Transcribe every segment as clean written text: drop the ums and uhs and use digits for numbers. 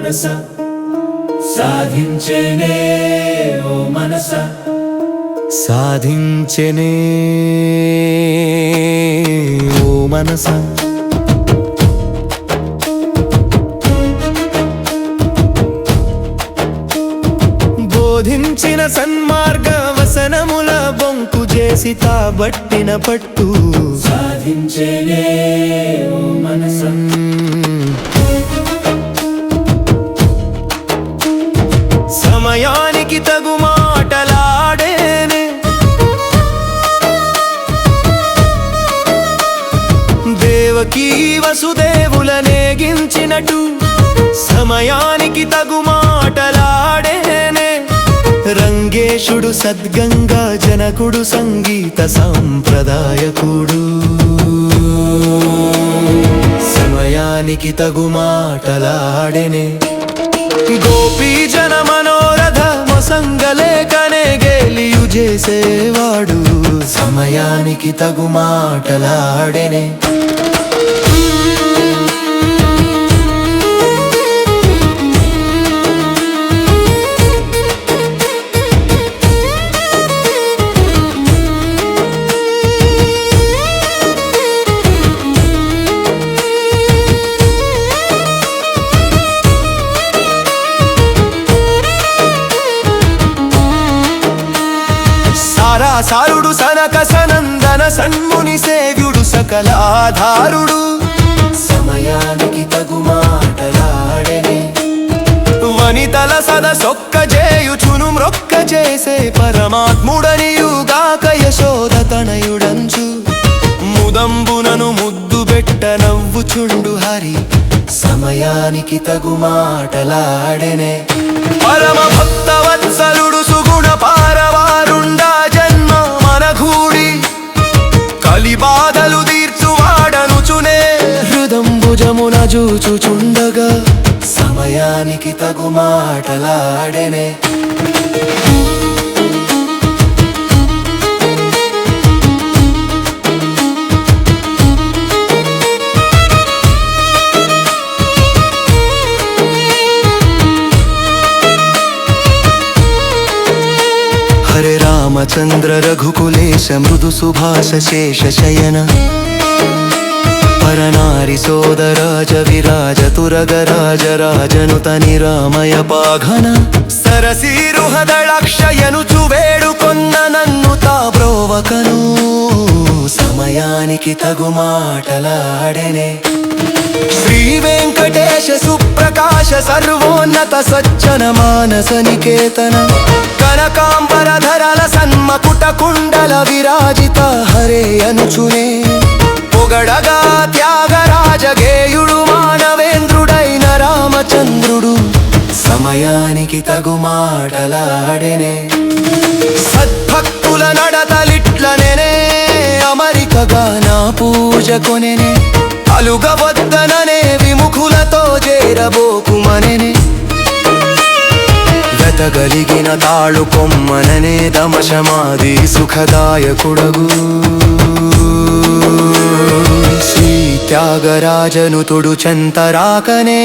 మనస సాధించేనే ఓ మనస సాధించెనే ఓ మనస బోధించిన సన్మార్గ వసనముల బొంకు చేసి తాబట్టిన పట్టు సాధించేనే ఓ మనస సమయానికి తగు మాటలాడేనే దేవకీ వసుదేవుల నేగించినట్టు సమయానికి తగు మాటలాడేనే రంగేశుడు సద్గంగా జనకుడు సంగీత సాంప్రదాయకుడు సమయానికి తగు మాటలాడేనే గోపీ జన మనోరథ మొసంగలేకనే గేలియు చేసేవాడు సమయానికి తగు మాటలాడెనే సారుడు సనక సనందన సన్ముని సేవ్యుడు సకల ఆధారుడు సమయానికి తగు మాటలాడెనే వనితల సొక్క చేయుచును మ్రొక్క చేసే పరమాత్ముడనియుగాక యశోద తనయుడంచు ముదంబునను ముద్దు బెట్ట నవ్వుచుండు హరి సమయానికి తగు మాటలాడెనే పరమ భక్త వత్సలుడు సుగుణ పారవారుండా జన్మ మనఘూడి కలి బాధలు తీర్చువాడనుచునే హృదంబుజమున జూచుచుండగా సమయానికి తగు మాటలాడెనే హరే రామచంద్ర రఘుకులేశ మృదు సుభాష శేష శయన పరనారి సోదరాజ విరాజ తురగరాజ రాజనుత నిరామయ పాఘన సరసీరుహదళాక్షయను చువేడుకొన్న నన్ను తాబ్రోవకను సమయానికి తగు మాటలాడెనే శ్రీ వెంకటేశ సుప్రకాశ సర్వోన్నత సజ్జన మానస నికేతన కనకాంబరధరల సన్మకుట కుండల విరాజిత హరే అనుచునే పొగడగా త్యాగరాజ గేయుడు మానవేంద్రుడైన రామచంద్రుడు సమయానికి తగు మాటలాడెనే సద్భక్తుల నడతలిట్లనే అమరికగా నా పూజ కొనెనే అలుగవద్దననే విముఖులతో చేరబోకుమనెనే వెతగలిగిన తాళు కొమ్మననే దమశమాది సుఖదాయకుడగు శ్రీ త్యాగరాజనుతుడు చెంతరాకనే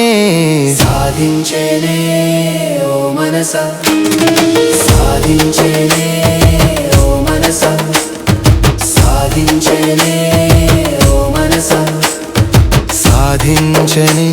సాధించేనే ఓ మనస సాధించేనే ఓ మనస సాధించేనే ఓ మనస సాధించనే